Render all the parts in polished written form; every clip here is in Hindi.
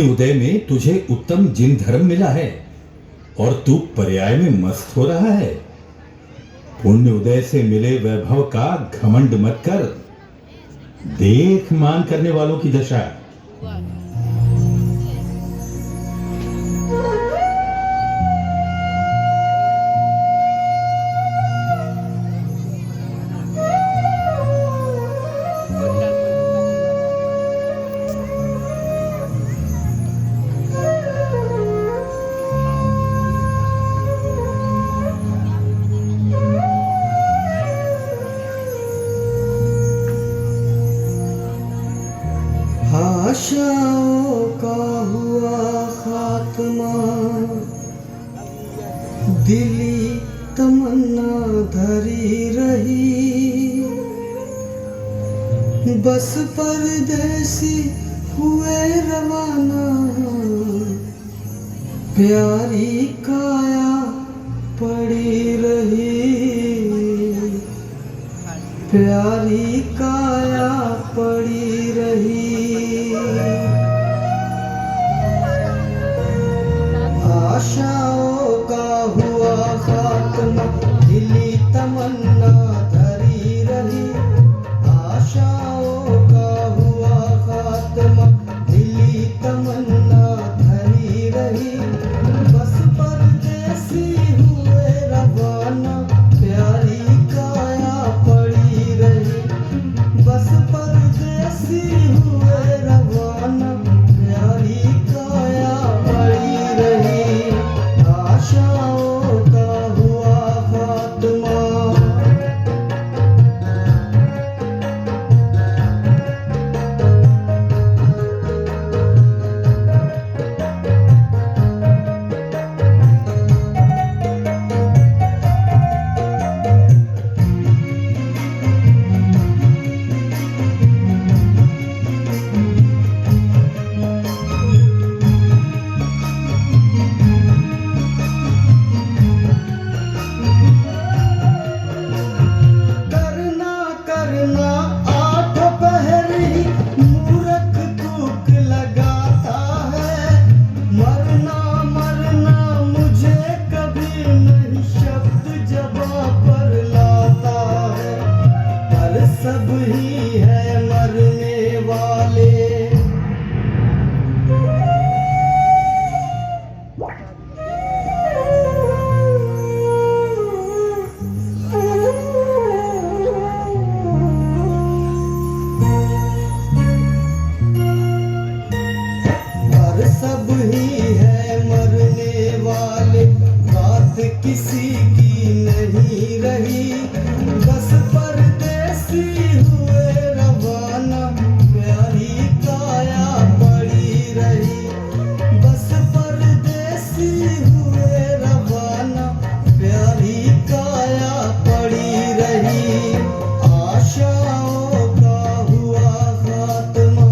उदय में तुझे उत्तम जिन धर्म मिला है और तू पर्याय में मस्त हो रहा है। पुण्य उदय से मिले वैभव का घमंड मत कर, देख मान करने वालों की दशा। आशाओं का हुआ खात्मा, दिली तमन्ना धरी रही। बस परदेसी हुए रवाना, प्यारी काया पड़ी रही, प्यारी काया पड़ी रही। आशाओं का हुआ खात्मा, दिली तमन्ना धरी रही। आशाओं का हुआ खात्मा, दिली तमन्ना धरी रही। बस परदेसी हुए रवाना, प्यारी काया पड़ी रही। बस परदेसी हुए रवाना, प्यारी काया पड़ी रही। आशाओं का हुआ खात्मा। करना करना आठ पहर ही मूर्ख तुक लगाता है। मरना मरना मुझे कभी नहीं शब्द जबां पर लाता है। पर सब ही है मरने वाले। पर सब ही है मरने वाले, बात किसी की नहीं रही। बस परदेसी हुए रवाना, प्यारी काया पड़ी रही। बस परदेसी हुए रवाना, प्यारी काया पड़ी रही। आशाओं का हुआ खात्मा।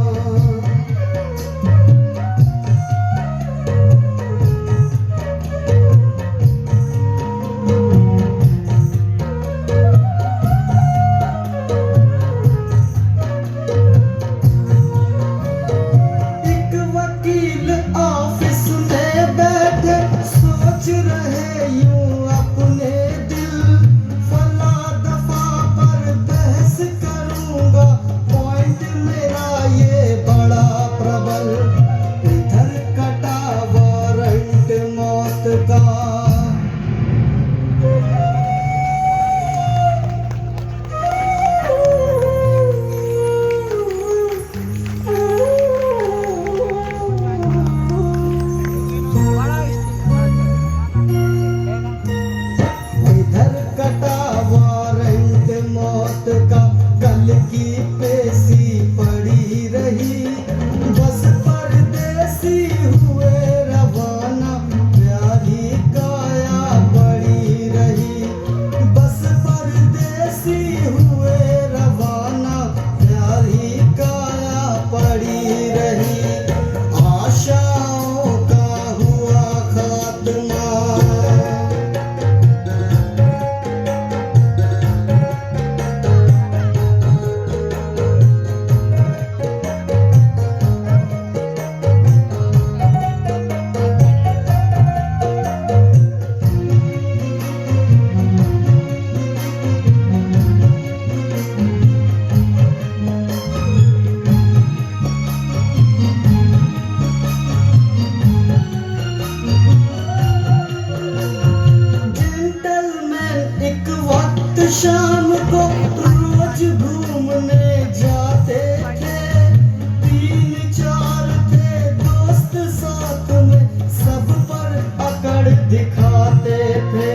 दिखाते थे,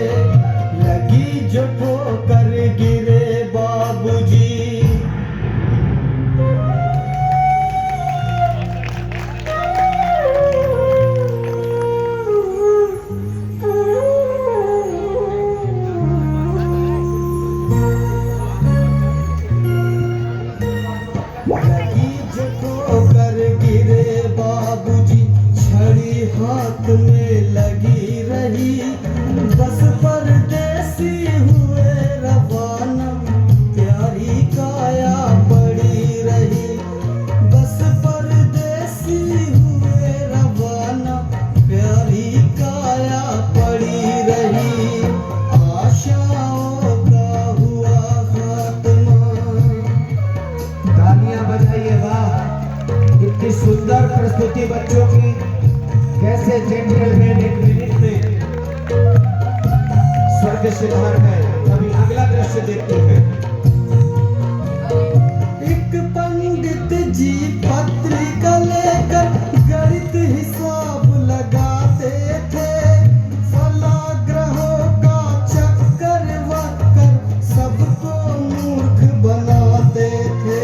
लगी जो ठोकर गिरे बाबूजी। लगी जो ठोकर गिरे बाबूजी, छड़ी हाथ में लगी रही, बस परदेसी हुए रवाना, प्यारी काया पड़ी रही। बस परदेसी हुए रवाना, प्यारी काया पड़ी रही, आशाओं का हुआ खात्मा। तालियां बजाइए, वाह! इतनी सुंदर प्रस्तुति बच्चों की। कैसे जेंटलमैन एक मिनट में स्वर्ग सिधार है। अभी अगला दृश्य देखते हैं। एक पंडित जी पत्रिका लेकर गणित हिसाब लगाते थे, फलाग्रहों का चक्कर वक्कर सबको मूर्ख बनाते थे।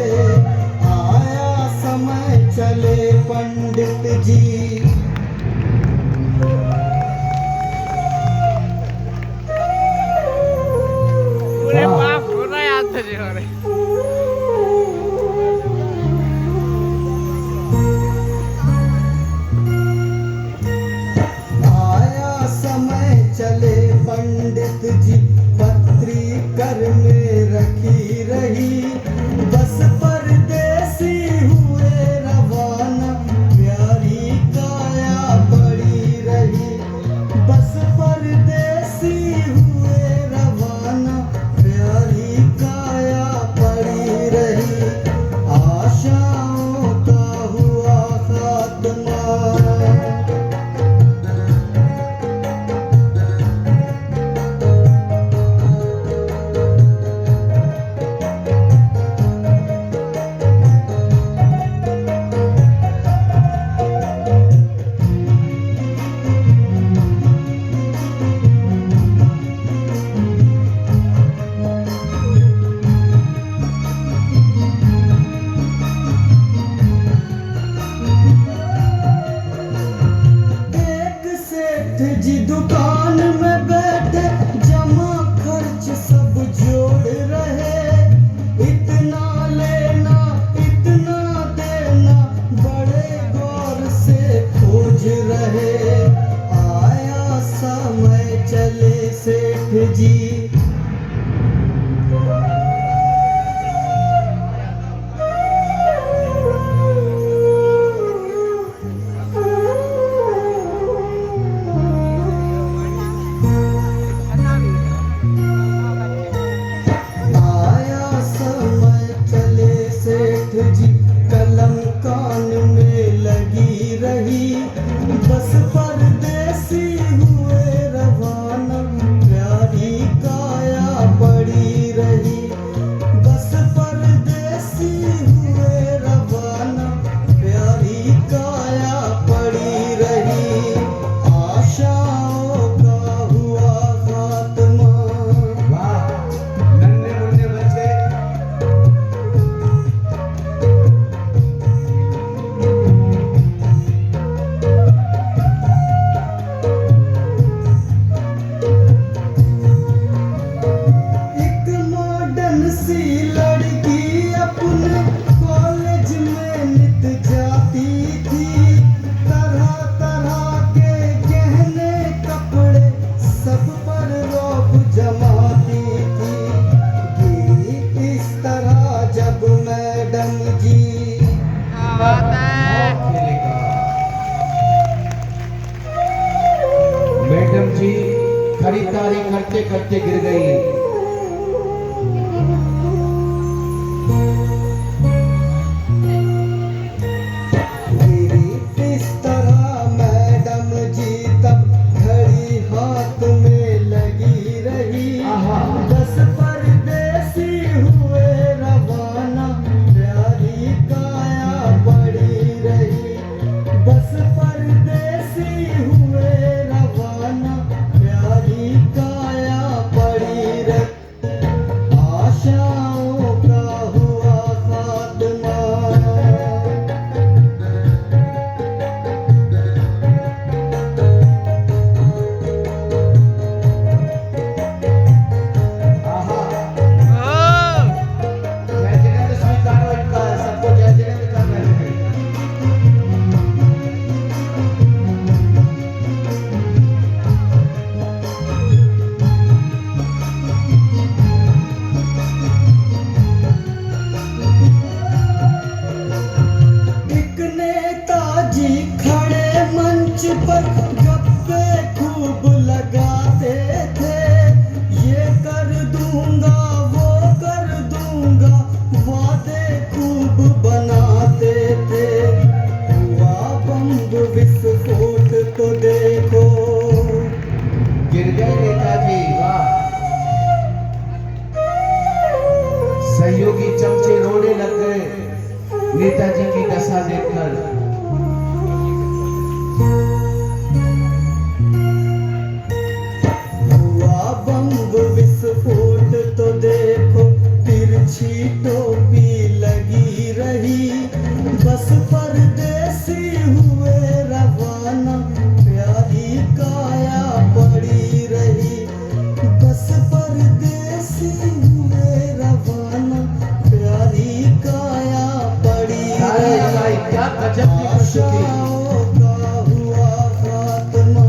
आया समय चले पंडित जी, पूरे पाप हो रहा है आज से हो रहे। आया समय चले पंडित जी, पत्रिकर में रखी रही, बस परदेसी हुए रवाना, प्यारी काया पड़ी रही। बस परदेसी हुए रवाना, प्यारी काया पड़ी रही, आशाओं का हुआ खात्मा। एक सेठ जी दुकान में बैठे, जमा खर्च सब जोड़ रहे, इतना लेना इतना देना बड़े गौर से खोज रहे। आया समय चले सेठ जी, आया समय चले सेठ जी, कलम कान में लगी रही, बस परदेसी हुए रवाना, प्यारी काया पड़ी रही। बस परदेसी हुए रवाना, प्यारी काया पड़ी रही, आशाओं का हुआ खात्मा। वाह! नन्हे मुन्ने बच्चे। एक मॉडर्न सी लड़की अपने कॉलेज में नित जाती थी, तरह तरह के गहने कपड़े सब पर रौब जमाती थी। गीत इस तरह जब मैडम जी, क्या बात है। खेलेगा। मैडम जी खरीदारी करते करते गिर गई। गिरी इस तरह मैडम जी, तब घड़ी हाथ में लगी रही, आहा! बस परदेसी हुए रवाना, प्यारी काया पड़ी रही। बस परदेसी हुए रवाना, पर गप्पे खूब लगाते थे, ये कर दूंगा वो कर दूंगा वादे खूब बनाते थे। हुआ बम्ब विस्फोट तो देखो, गिर गए नेताजी। वाह, सहयोगी चमचे रोने लग गए नेताजी की दशा देखकर। हुआ बम्ब विस्फोट तो देखो, तिरछी टोपी लगी रही, बस परदेसी हुए रवाना, प्यारी काया पड़ी रही। बस परदेसी हुए रवाना, प्यारी काया पड़ी अरे रही। भाई, क्या गजब की प्रस्तुति। आशाओं का हुआ खात्मा।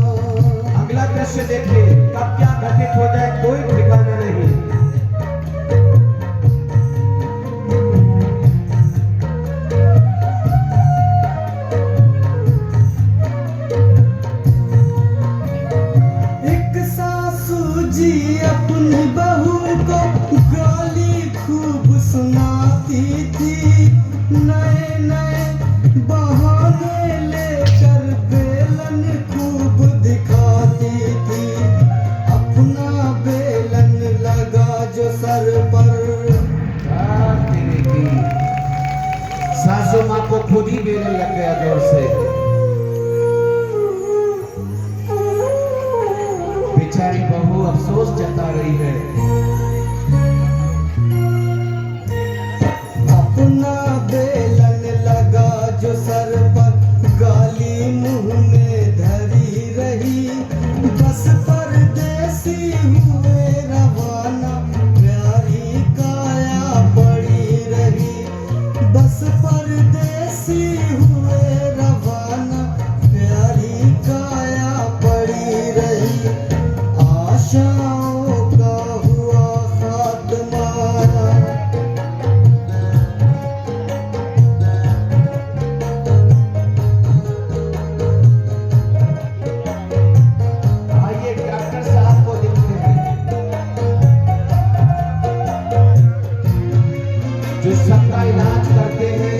अगला दृश्य देखिए, कब क्या घटित हो जाए कोई ठिकाना नहीं। एक सासू जी अपनी बहू को गाली खूब सुनाती थी, नए नए बहाने लेकर बेलन खूब दिखाती थी। अपना बेलन लगा जो सर पर, तेरे की सासू माँ को खुद ही बेलने लग गया जोर से। बेचारी बहू अफसोस जता रही है। अपना बेलन लगा जो सर पर, गाली मुंह में धरी रही। बस परदेसी हुए रवाना, प्यारी काया पड़ी रही। बस परदेसी हुए रवाना, प्यारी काया पड़ी रही। आशाओं का हुआ खात्मा। आइए डॉक्टर साहब को देखते हैं, जो सबका इलाज करते हैं।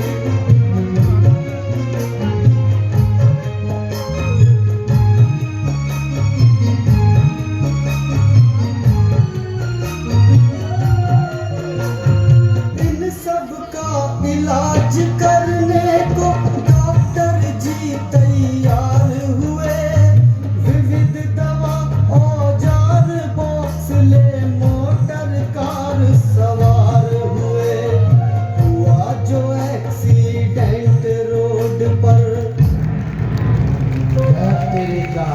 इन सब का इलाज करने को डॉक्टर जी तैयार हुए। विविध दवा औजार बॉक्स ले मोटर कार सवार हुए। हुआ जो एक्सीडेंट रोड पर, तेरे का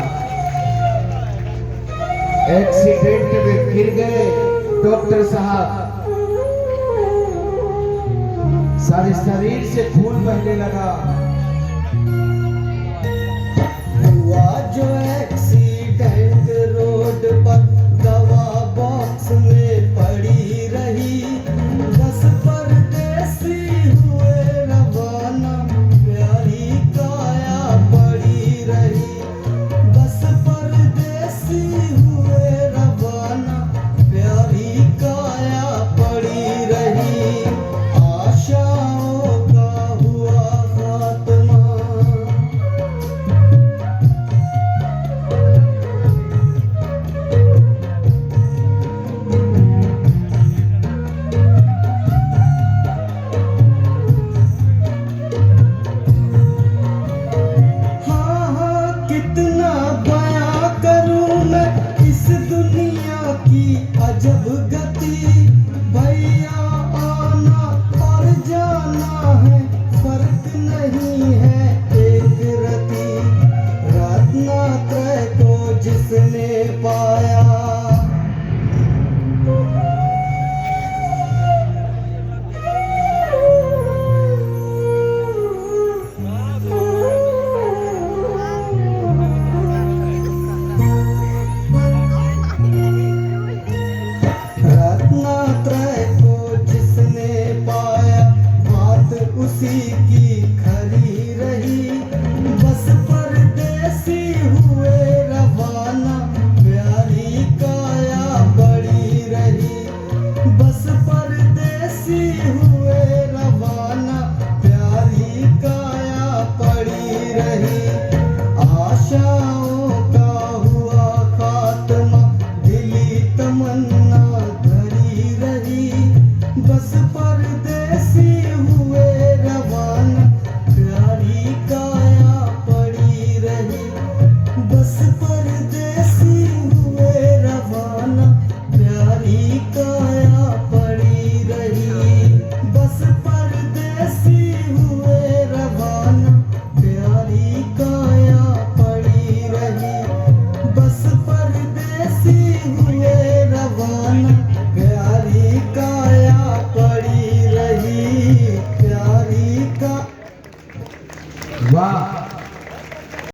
एक्सीडेंट में गिर गए डॉक्टर साहब। सारे शरीर से खून बहने लगा।